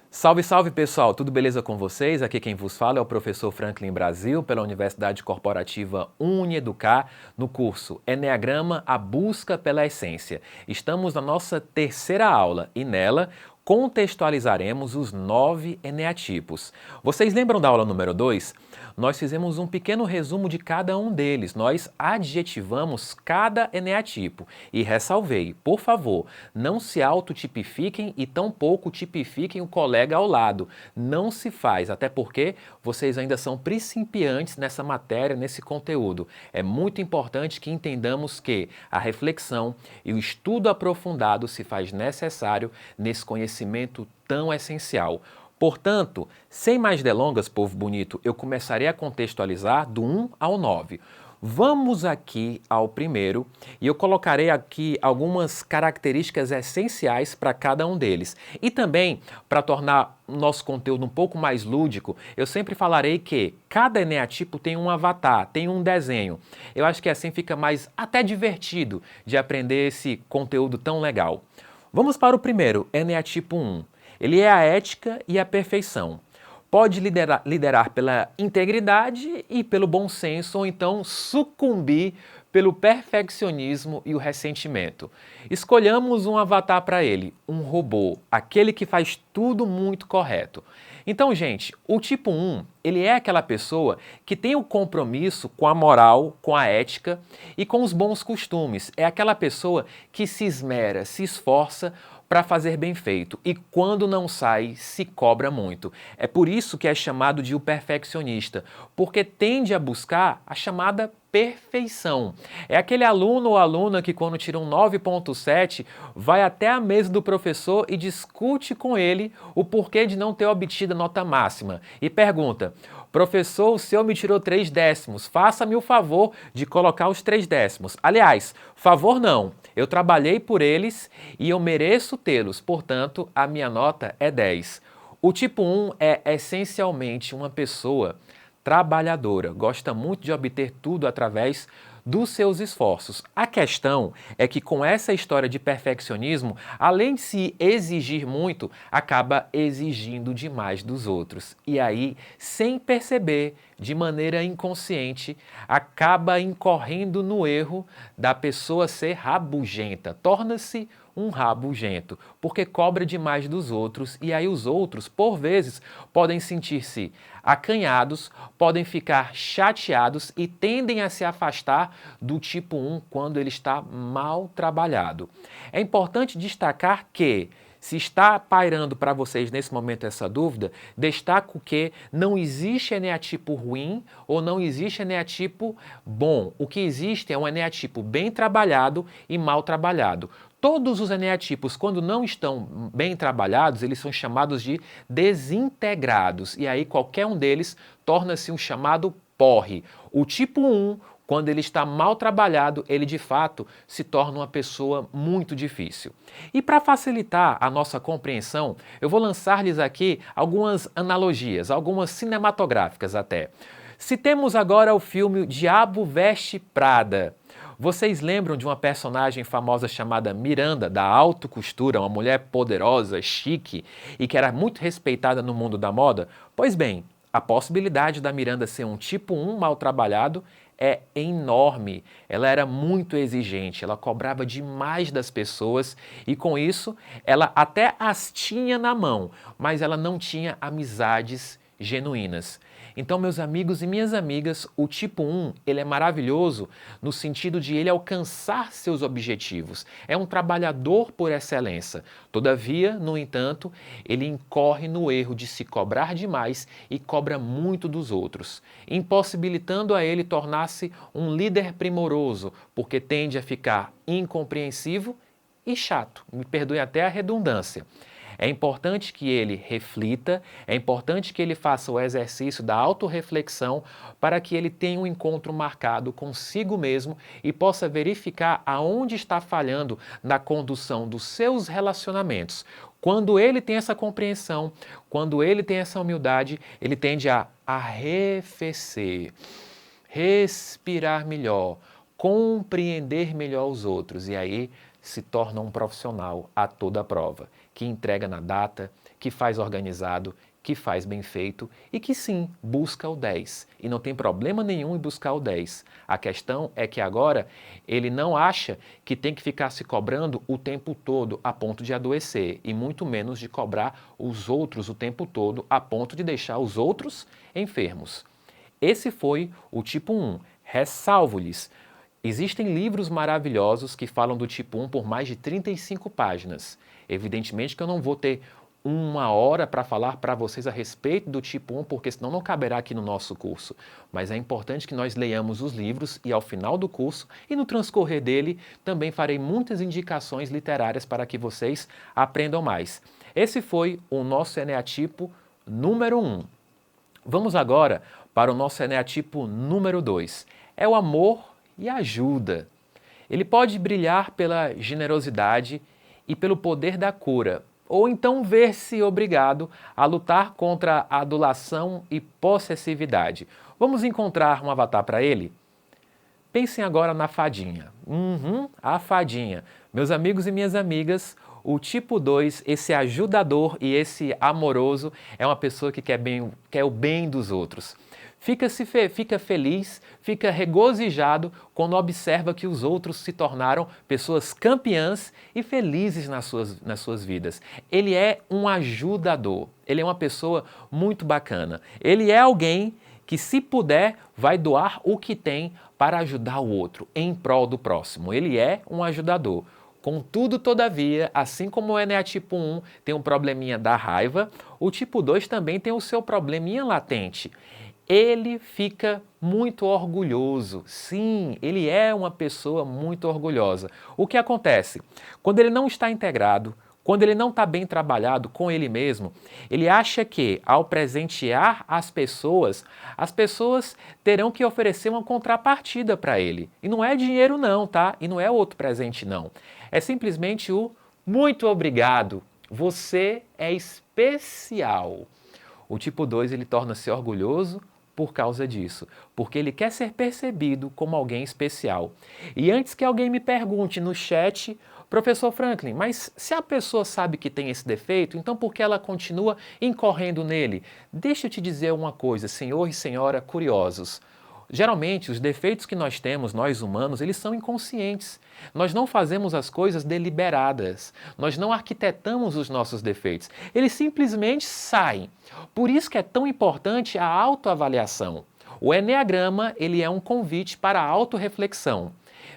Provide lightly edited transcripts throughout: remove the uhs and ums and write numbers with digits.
Salve, salve pessoal, tudo beleza com vocês? Aqui quem vos fala é o professor Franklin Brasil, pela Universidade Corporativa UniEducar, no curso Eneagrama, a busca pela essência. Estamos na nossa terceira aula e nela contextualizaremos os 9 eneatipos. Vocês lembram da aula número 2? Nós fizemos um pequeno resumo de cada um deles, nós adjetivamos cada eneatipo e ressalvei, por favor, não se autotipifiquem e tampouco tipifiquem o colega ao lado. Não se faz, até porque vocês ainda são principiantes nessa matéria, nesse conteúdo. É muito importante que entendamos que a reflexão e o estudo aprofundado se faz necessário nesse conhecimento tão essencial. Portanto, sem mais delongas, povo bonito, eu começarei a contextualizar do 1 ao 9. Vamos aqui ao primeiro e eu colocarei aqui algumas características essenciais para cada um deles. E também, para tornar o nosso conteúdo um pouco mais lúdico, eu sempre falarei que cada eneatipo tem um avatar, tem um desenho. Eu acho que assim fica mais até divertido de aprender esse conteúdo tão legal. Vamos para o primeiro, eneatipo 1. Ele é a ética e a perfeição. Pode liderar pela integridade e pelo bom senso, ou então sucumbir pelo perfeccionismo e o ressentimento. Escolhamos um avatar para ele, um robô, aquele que faz tudo muito correto. Então, gente, o tipo 1, ele é aquela pessoa que tem o compromisso com a moral, com a ética e com os bons costumes. É aquela pessoa que se esmera, se esforça para fazer bem feito e quando não sai, se cobra muito. É por isso que é chamado de o perfeccionista, porque tende a buscar a chamada perfeição. É aquele aluno ou aluna que quando tira um 9.7 vai até a mesa do professor e discute com ele o porquê de não ter obtido a nota máxima e pergunta: professor, o senhor me tirou 3 décimos, faça-me o favor de colocar os 3 décimos. Aliás, favor não, eu trabalhei por eles e eu mereço tê-los, portanto, a minha nota é 10. O tipo 1 é essencialmente uma pessoa trabalhadora, gosta muito de obter tudo através dos seus esforços. A questão é que com essa história de perfeccionismo, além de se exigir muito, acaba exigindo demais dos outros. E aí, sem perceber, de maneira inconsciente, acaba incorrendo no erro da pessoa ser rabugenta. Torna-se um rabugento, porque cobra demais dos outros e aí os outros, por vezes, podem sentir-se acanhados, podem ficar chateados e tendem a se afastar do tipo 1 quando ele está mal trabalhado. É importante destacar que, se está pairando para vocês nesse momento essa dúvida, destaco que não existe eneatipo ruim ou não existe eneatipo bom. O que existe é um eneatipo bem trabalhado e mal trabalhado. Todos os eneatipos, quando não estão bem trabalhados, eles são chamados de desintegrados. E aí qualquer um deles torna-se um chamado porre. O tipo 1, quando ele está mal trabalhado, ele de fato se torna uma pessoa muito difícil. E para facilitar a nossa compreensão, eu vou lançar-lhes aqui algumas analogias, algumas cinematográficas até. Citemos agora o filme Diabo Veste Prada. Vocês lembram de uma personagem famosa chamada Miranda, da alta costura, uma mulher poderosa, chique e que era muito respeitada no mundo da moda? Pois bem, a possibilidade da Miranda ser um tipo 1 mal trabalhado é enorme. Ela era muito exigente, ela cobrava demais das pessoas e com isso ela até as tinha na mão, mas ela não tinha amizades genuínas. Então, meus amigos e minhas amigas, o tipo 1, ele é maravilhoso no sentido de ele alcançar seus objetivos. É um trabalhador por excelência. Todavia, no entanto, ele incorre no erro de se cobrar demais e cobra muito dos outros, impossibilitando a ele tornar-se um líder primoroso, porque tende a ficar incompreensivo e chato. Me perdoe até a redundância. É importante que ele reflita, é importante que ele faça o exercício da autorreflexão para que ele tenha um encontro marcado consigo mesmo e possa verificar aonde está falhando na condução dos seus relacionamentos. Quando ele tem essa compreensão, quando ele tem essa humildade, ele tende a arrefecer, respirar melhor, compreender melhor os outros e aí se torna um profissional a toda prova, que entrega na data, que faz organizado, que faz bem feito e que sim, busca o 10. E não tem problema nenhum em buscar o 10. A questão é que agora ele não acha que tem que ficar se cobrando o tempo todo a ponto de adoecer e muito menos de cobrar os outros o tempo todo a ponto de deixar os outros enfermos. Esse foi o tipo 1. Ressalvo-lhes, existem livros maravilhosos que falam do tipo 1 por mais de 35 páginas. Evidentemente que eu não vou ter uma hora para falar para vocês a respeito do tipo 1, porque senão não caberá aqui no nosso curso. Mas é importante que nós leiamos os livros e ao final do curso e no transcorrer dele também farei muitas indicações literárias para que vocês aprendam mais. Esse foi o nosso eneatipo número 1. Vamos agora para o nosso eneatipo número 2. É o amor e ajuda. Ele pode brilhar pela generosidade e pelo poder da cura, ou então ver-se obrigado a lutar contra a adulação e possessividade. Vamos encontrar um avatar para ele? Pensem agora na fadinha. A fadinha. Meus amigos e minhas amigas, o tipo 2, esse ajudador e esse amoroso, é uma pessoa que quer o bem dos outros. Fica feliz, fica regozijado quando observa que os outros se tornaram pessoas campeãs e felizes nas suas vidas. Ele é um ajudador, ele é uma pessoa muito bacana. Ele é alguém que, se puder, vai doar o que tem para ajudar o outro, em prol do próximo. Ele é um ajudador. Contudo, todavia, assim como o eneatipo 1 tem um probleminha da raiva, o tipo 2 também tem o seu probleminha latente. Ele fica muito orgulhoso. Sim, ele é uma pessoa muito orgulhosa. O que acontece? Quando ele não está integrado, quando ele não está bem trabalhado com ele mesmo, ele acha que, ao presentear as pessoas terão que oferecer uma contrapartida para ele. E não é dinheiro não, tá? E não é outro presente não. É simplesmente o muito obrigado. Você é especial. O tipo 2 ele torna-se orgulhoso por causa disso, porque ele quer ser percebido como alguém especial. E antes que alguém me pergunte no chat, professor Franklin, mas se a pessoa sabe que tem esse defeito, então por que ela continua incorrendo nele? Deixa eu te dizer uma coisa, senhor e senhora curiosos. Geralmente, os defeitos que nós temos, nós humanos, eles são inconscientes. Nós não fazemos as coisas deliberadas. Nós não arquitetamos os nossos defeitos. Eles simplesmente saem. Por isso que é tão importante a autoavaliação. O eneagrama, ele é um convite para a autorreflexão.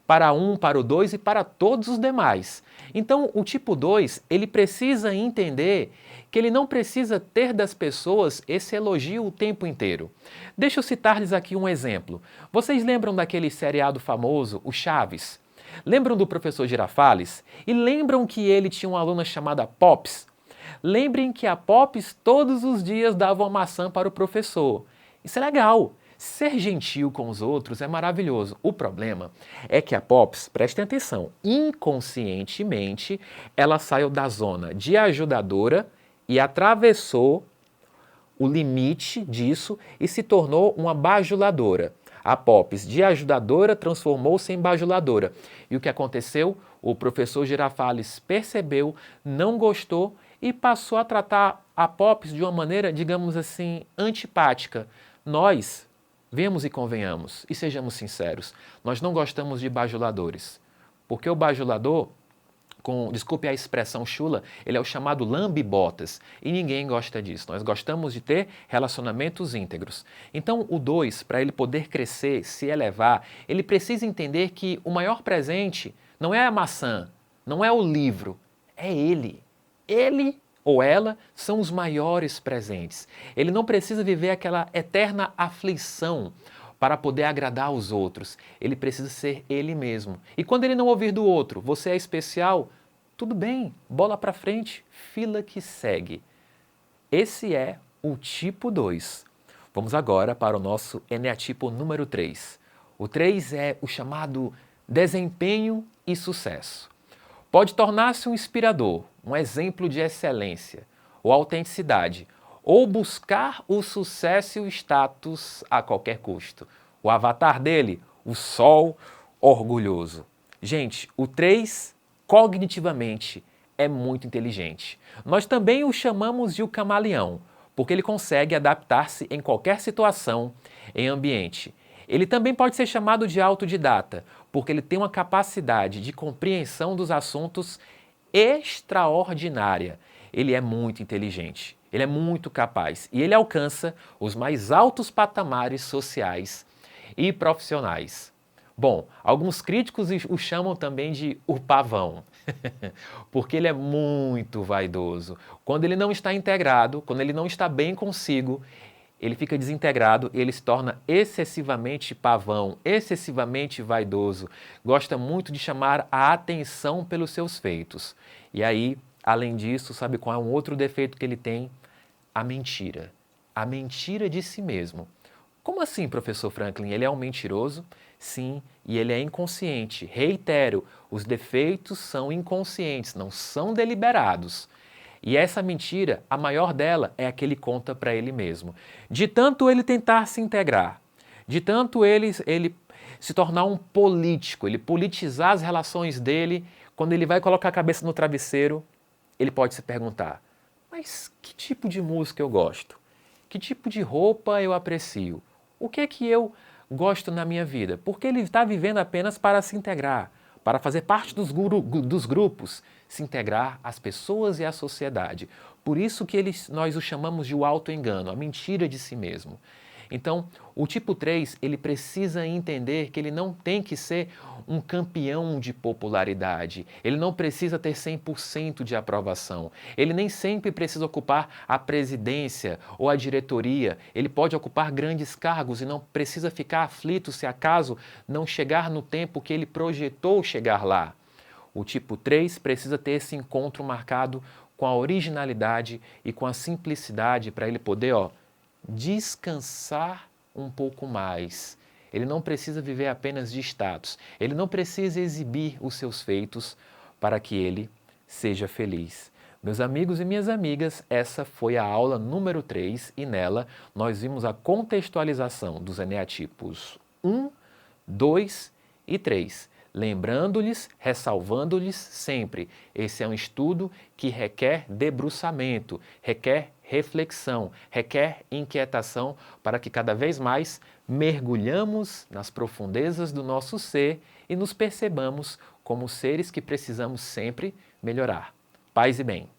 Para um, para o 2 e para todos os demais. Então, o tipo 2, ele precisa entender que ele não precisa ter das pessoas esse elogio o tempo inteiro. Deixa eu citar-lhes aqui um exemplo. Vocês lembram daquele seriado famoso, o Chaves? Lembram do professor Girafales? E lembram que ele tinha uma aluna chamada Pops? Lembrem que a Pops todos os dias dava uma maçã para o professor. Isso é legal. Ser gentil com os outros é maravilhoso. O problema é que a Pops, prestem atenção, inconscientemente ela saiu da zona de ajudadora e atravessou o limite disso e se tornou uma bajuladora. A Pops, de ajudadora, transformou-se em bajuladora. E o que aconteceu? O professor Girafales percebeu, não gostou e passou a tratar a Pops de uma maneira, digamos assim, antipática. Nós, vemos e convenhamos, e sejamos sinceros, nós não gostamos de bajuladores, porque o bajulador, desculpe a expressão chula, ele é o chamado lambe-botas, e ninguém gosta disso. Nós gostamos de ter relacionamentos íntegros. Então, o 2, para ele poder crescer, se elevar, ele precisa entender que o maior presente não é a maçã, não é o livro, é ele. Ele ou ela são os maiores presentes. Ele não precisa viver aquela eterna aflição para poder agradar aos outros. Ele precisa ser ele mesmo. E quando ele não ouvir do outro, você é especial, tudo bem, bola para frente, fila que segue. Esse é o tipo 2. Vamos agora para o nosso eneatipo número 3. O 3 é o chamado desempenho e sucesso. Pode tornar-se um inspirador, um exemplo de excelência ou autenticidade, ou buscar o sucesso e o status a qualquer custo. O avatar dele, o sol orgulhoso. Gente, o 3 cognitivamente é muito inteligente. Nós também o chamamos de o camaleão, porque ele consegue adaptar-se em qualquer situação, em ambiente. Ele também pode ser chamado de autodidata, porque ele tem uma capacidade de compreensão dos assuntos extraordinária. Ele é muito inteligente, ele é muito capaz e ele alcança os mais altos patamares sociais e profissionais. Bom, alguns críticos o chamam também de o pavão, porque ele é muito vaidoso. Quando ele não está integrado, quando ele não está bem consigo, ele fica desintegrado, ele se torna excessivamente pavão, excessivamente vaidoso, gosta muito de chamar a atenção pelos seus feitos. E aí, além disso, sabe qual é um outro defeito que ele tem? A mentira. A mentira de si mesmo. Como assim, professor Franklin? Ele é um mentiroso? Sim, e ele é inconsciente. Reitero, os defeitos são inconscientes, não são deliberados. E essa mentira, a maior dela é a que ele conta para ele mesmo. De tanto ele tentar se integrar, de tanto ele se tornar um político, ele politizar as relações dele, quando ele vai colocar a cabeça no travesseiro, ele pode se perguntar, mas que tipo de música eu gosto? Que tipo de roupa eu aprecio? O que é que eu gosto na minha vida? Porque ele está vivendo apenas para se integrar, para fazer parte dos grupos, se integrar às pessoas e à sociedade. Por isso que nós o chamamos de o auto-engano, a mentira de si mesmo. Então, o tipo 3, ele precisa entender que ele não tem que ser um campeão de popularidade, ele não precisa ter 100% de aprovação, ele nem sempre precisa ocupar a presidência ou a diretoria, ele pode ocupar grandes cargos e não precisa ficar aflito se acaso não chegar no tempo que ele projetou chegar lá. O tipo 3 precisa ter esse encontro marcado com a originalidade e com a simplicidade para ele poder, descansar um pouco mais. Ele não precisa viver apenas de status. Ele não precisa exibir os seus feitos para que ele seja feliz. Meus amigos e minhas amigas, essa foi a aula número 3 e nela nós vimos a contextualização dos eneatipos 1, 2 e 3. Lembrando-lhes, ressalvando-lhes sempre, esse é um estudo que requer debruçamento, requer reflexão, requer inquietação para que cada vez mais mergulhamos nas profundezas do nosso ser e nos percebamos como seres que precisamos sempre melhorar. Paz e bem.